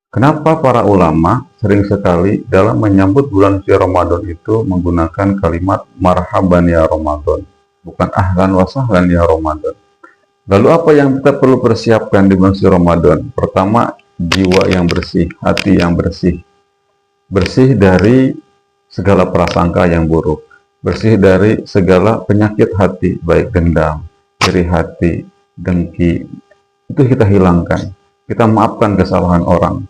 Kenapa para ulama sering sekali dalam menyambut bulan suci Ramadan itu menggunakan kalimat marhaban ya Ramadan, bukan ahlan wa sahlan ya Ramadan. Lalu apa yang kita perlu persiapkan di bulan suci Ramadan? Pertama, jiwa yang bersih, hati yang bersih. Bersih dari segala prasangka yang buruk, bersih dari segala penyakit hati, baik dendam, iri hati, dengki. Itu kita hilangkan. Kita maafkan kesalahan orang.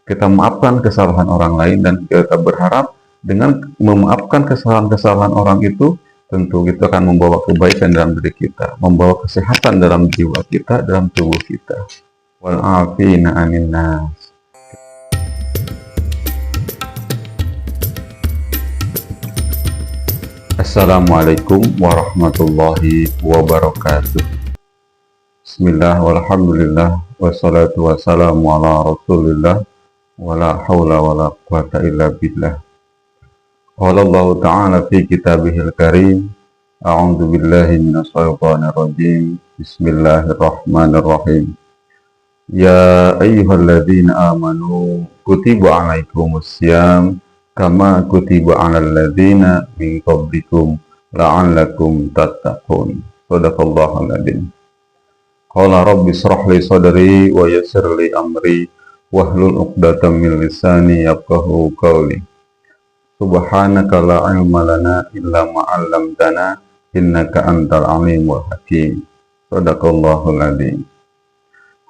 Kita maafkan kesalahan orang lain dan kita berharap dengan memaafkan kesalahan-kesalahan orang itu tentu kita akan membawa kebaikan dalam diri kita, membawa kesehatan dalam jiwa kita, dalam tubuh kita. Wal afina 'anil nas. Assalamualaikum warahmatullahi wabarakatuh. Bismillah walhamdulillah wassalatu wassalamu ala rasulillah wala haula wala quwata illa billah. Qala Allah Ta'ala fi kitabihil karim, a'udzu billahi minasy syaithanir rajim. Bismillahirrahmanirrahim. Ya ayyuhalladzina amanu kutiba 'alaikumus syiyam kama kutiba 'alal ladzina min qablikum la'allakum tattaqun. Shadaqallahul adzim. Qala rabbi shrah li sadri wa yassir li amri wahlul 'uqdatam min lisani yafqahu qawli. Subhanaka la 'ilma lana illa ma 'allamtana innaka antal 'alimul hakim. Shadaqallahul adzim.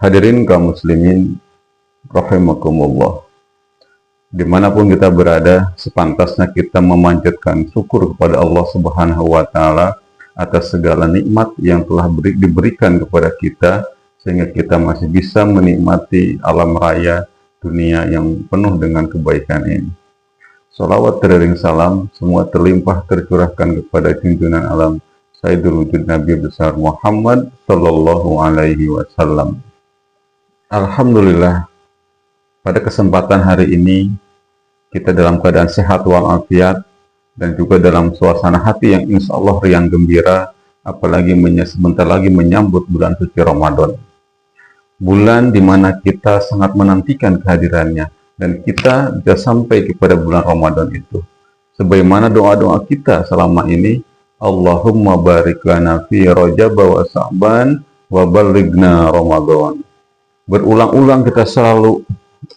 Hadirin kaum muslimin rahimakumullah. Dimanapun kita berada, sepantasnya kita memanjatkan syukur kepada Allah Subhanahu wa Ta'ala atas segala nikmat yang telah diberikan kepada kita, sehingga kita masih bisa menikmati alam raya dunia yang penuh dengan kebaikan ini. Salawat teriring salam semua terlimpah tercurahkan kepada junjungan alam Sayyidul Wujud Nabi besar Muhammad Sallallahu Alaihi Wasallam. Alhamdulillah, pada kesempatan hari ini kita dalam keadaan sehat walafiat dan juga dalam suasana hati yang insya Allah riang gembira, apalagi sebentar lagi menyambut bulan suci Ramadan. Bulan di mana kita sangat menantikan kehadirannya dan kita bisa sampai kepada bulan Ramadan itu. Sebagaimana doa-doa kita selama ini, Allahumma barik lana fi Rajab wa Sa'ban wa balighna Ramadan. Berulang-ulang kita selalu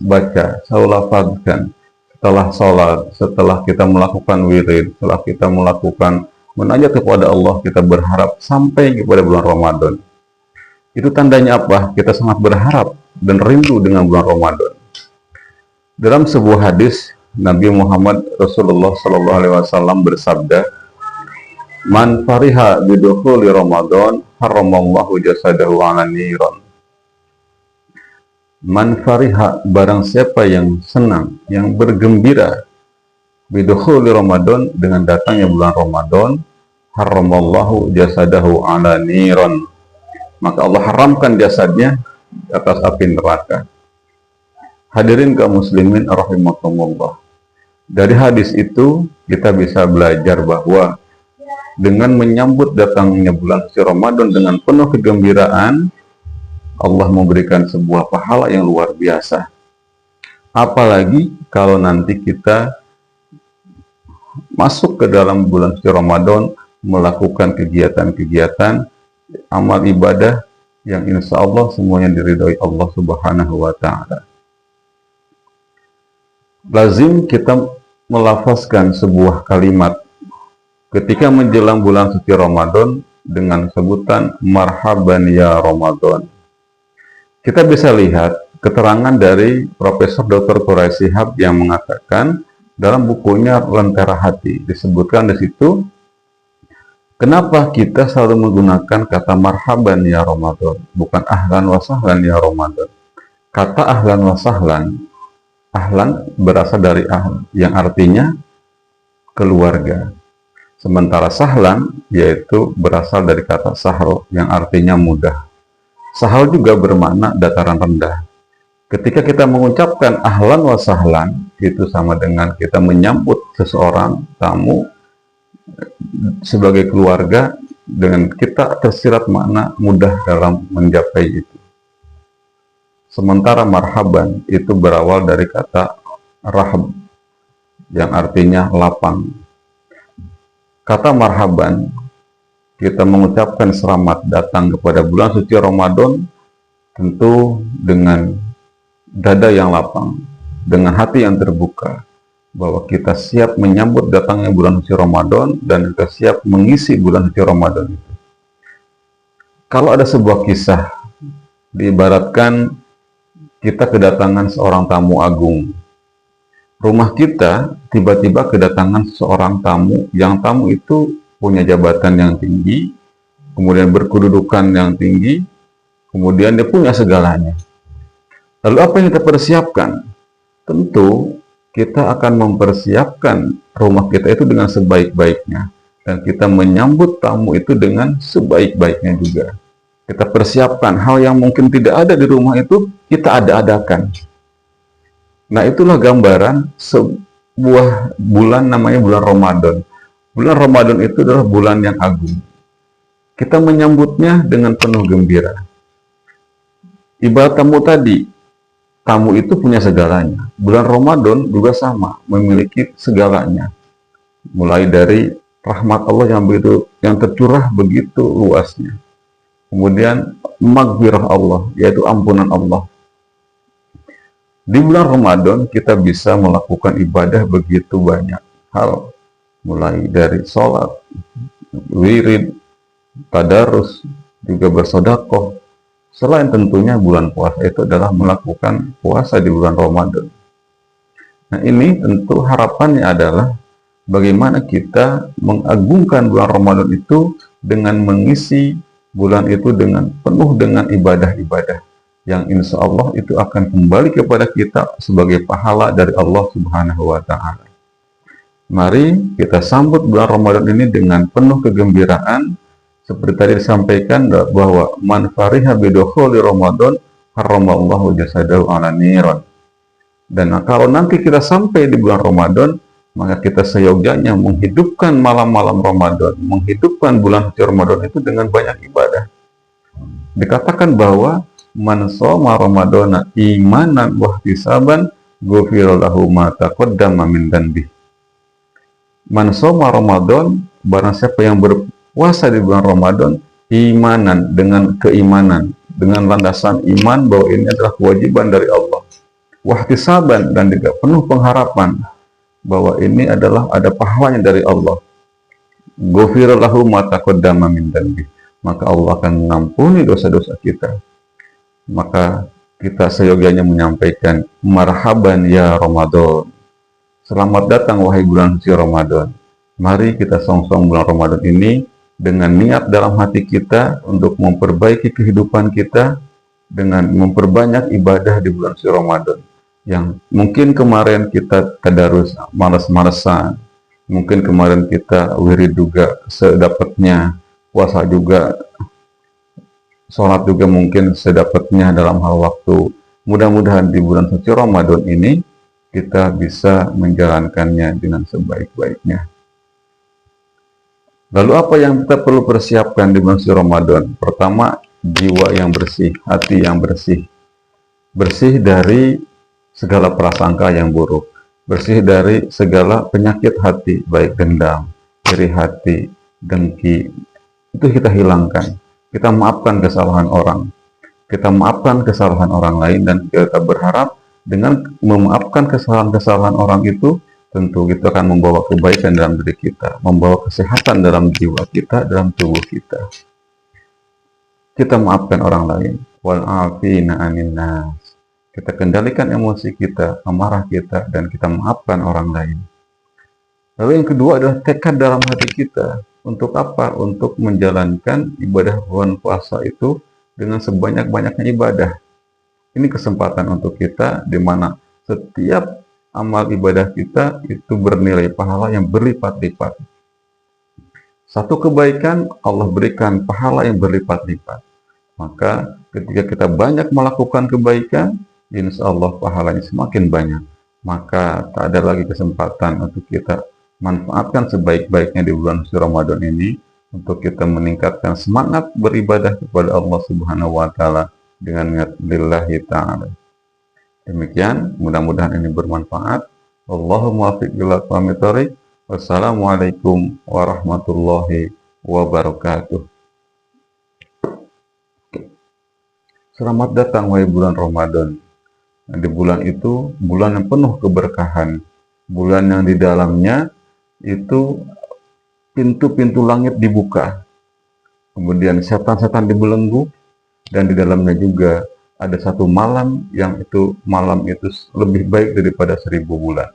baca, selalu lafazkan setelah sholat, setelah kita melakukan wirid, setelah kita melakukan menajat kepada Allah, kita berharap sampai kepada bulan Ramadan. Itu tandanya apa? Kita sangat berharap dan rindu dengan bulan Ramadan. Dalam sebuah hadis, Nabi Muhammad Rasulullah SAW bersabda, "Man fariha bidukhuli Ramadan, haramallahu jasadahu 'alan niran." Man fariha, barang siapa yang senang, yang bergembira, bidukhuli Ramadan, dengan datangnya bulan Ramadan, haramallahu jasadahu 'ala niran, maka Allah haramkan jasadnya atas api neraka. Hadirin kaum muslimin rahimakumullah. Dari hadis itu kita bisa belajar bahwa dengan menyambut datangnya bulan suci Ramadan dengan penuh kegembiraan, Allah memberikan sebuah pahala yang luar biasa. Apalagi kalau nanti kita masuk ke dalam bulan suci Ramadan melakukan kegiatan-kegiatan amal ibadah yang insya Allah semuanya diridhoi Allah Subhanahu wa Ta'ala. Lazim kita melafazkan sebuah kalimat ketika menjelang bulan suci Ramadan dengan sebutan marhaban ya Ramadan. Kita bisa lihat keterangan dari Profesor Dr. Quraish Shihab yang mengatakan dalam bukunya Lentera Hati, disebutkan di situ, kenapa kita selalu menggunakan kata marhaban ya Ramadan, bukan ahlan wa sahlan ya Ramadan. Kata ahlan wa sahlan, ahlan berasal dari ahl, yang artinya keluarga. Sementara sahlan yaitu berasal dari kata sahl, yang artinya mudah. Sahal juga bermakna dataran rendah. Ketika kita mengucapkan ahlan wa sahlan, itu sama dengan kita menyambut seseorang tamu sebagai keluarga, dengan kita tersirat makna mudah dalam mencapai itu. Sementara marhaban itu berawal dari kata rahab yang artinya lapang. Kata marhaban, kita mengucapkan selamat datang kepada bulan suci Ramadan tentu dengan dada yang lapang, dengan hati yang terbuka, bahwa kita siap menyambut datangnya bulan suci Ramadan dan kita siap mengisi bulan suci Ramadan itu. Kalau ada sebuah kisah, diibaratkan kita kedatangan seorang tamu agung. Rumah kita tiba-tiba kedatangan seorang tamu, yang tamu itu punya jabatan yang tinggi, kemudian berkedudukan yang tinggi, kemudian dia punya segalanya. Lalu apa yang kita persiapkan? Tentu kita akan mempersiapkan rumah kita itu dengan sebaik-baiknya, dan kita menyambut tamu itu dengan sebaik-baiknya juga. Kita persiapkan hal yang mungkin tidak ada di rumah itu, kita ada-adakan. Nah, itulah gambaran sebuah bulan namanya bulan Ramadan. Bulan Ramadan itu adalah bulan yang agung. Kita menyambutnya dengan penuh gembira. Ibarat tamu tadi, tamu itu punya segalanya. Bulan Ramadan juga sama, memiliki segalanya. Mulai dari rahmat Allah yang tercurah begitu luasnya. Kemudian maghfirah Allah, yaitu ampunan Allah. Di bulan Ramadan kita bisa melakukan ibadah begitu banyak hal, mulai dari sholat, wirid, tadarus, juga bersedekah. Selain tentunya bulan puasa itu adalah melakukan puasa di bulan Ramadan. Nah, ini tentu harapannya adalah bagaimana kita mengagungkan bulan Ramadan itu dengan mengisi bulan itu dengan penuh dengan ibadah-ibadah yang insya Allah itu akan kembali kepada kita sebagai pahala dari Allah Subhanahu wa Ta'ala. Mari kita sambut bulan Ramadan ini dengan penuh kegembiraan, seperti tadi disampaikan bahwa man fariha bidukhuli Ramadan haramallahu jasadahu ala niran. Dan kalau nanti kita sampai di bulan Ramadan, maka kita seyogyanya menghidupkan malam-malam Ramadan, menghidupkan bulan suci Ramadan itu dengan banyak ibadah. Dikatakan bahwa man shoma ramadhana imanan wa ihtisaban ghufira lahu ma taqaddama min dhanbi. Man shoma Ramadan, barang siapa yang berpuasa di bulan Ramadan imanan, dengan keimanan, dengan landasan iman bahwa ini adalah kewajiban dari Allah. Wa ihtisaban, dan juga penuh pengharapan bahwa ini adalah ada pahalanya dari Allah. Ghufira lahu ma taqaddama min dhanbi. Maka Allah akan mengampuni dosa-dosa kita. Maka kita seyogyanya menyampaikan marhaban ya Ramadan. Selamat datang wahai bulan suci Ramadan. Mari kita song-song bulan Ramadan ini dengan niat dalam hati kita untuk memperbaiki kehidupan kita dengan memperbanyak ibadah di bulan suci Ramadan. Yang mungkin kemarin kita tadarus malas-malesan, mungkin kemarin kita wirid juga sedapatnya, puasa juga, sholat juga mungkin sedapatnya dalam hal waktu. Mudah-mudahan di bulan suci Ramadan ini kita bisa menjalankannya dengan sebaik-baiknya. Lalu apa yang kita perlu persiapkan di bulan suci Ramadan? Pertama, jiwa yang bersih, hati yang bersih. Bersih dari segala prasangka yang buruk. Bersih dari segala penyakit hati, baik dendam, iri hati, dengki. Itu kita hilangkan. Kita maafkan kesalahan orang. Kita maafkan kesalahan orang lain, dan kita berharap dengan memaafkan kesalahan-kesalahan orang itu, tentu kita akan membawa kebaikan dalam diri kita, membawa kesehatan dalam jiwa kita, dalam tubuh kita. Kita maafkan orang lain. Wal'afina 'anin nas. Kita kendalikan emosi kita, amarah kita, dan kita maafkan orang lain. Lalu yang kedua adalah tekad dalam hati kita. Untuk apa? Untuk menjalankan ibadah bulan puasa itu dengan sebanyak-banyaknya ibadah. Ini kesempatan untuk kita di mana setiap amal ibadah kita itu bernilai pahala yang berlipat-lipat. Satu kebaikan Allah berikan pahala yang berlipat-lipat. Maka ketika kita banyak melakukan kebaikan, insya Allah pahalanya semakin banyak. Maka tak ada lagi kesempatan untuk kita manfaatkan sebaik-baiknya di bulan suci Ramadan ini untuk kita meningkatkan semangat beribadah kepada Allah Subhanahu wa Ta'ala dengan niat lillahi ta'ala. Demikian, mudah-mudahan ini bermanfaat. Allahumma muwaffiq ila aqwamit thoriq. Wassalamualaikum warahmatullahi wabarakatuh. Selamat datang wahai bulan Ramadan. Di bulan itu, bulan yang penuh keberkahan. Bulan yang di dalamnya itu pintu-pintu langit dibuka. Kemudian setan-setan dibelenggu. Dan di dalamnya juga ada satu malam yang itu lebih baik daripada 1000 bulan.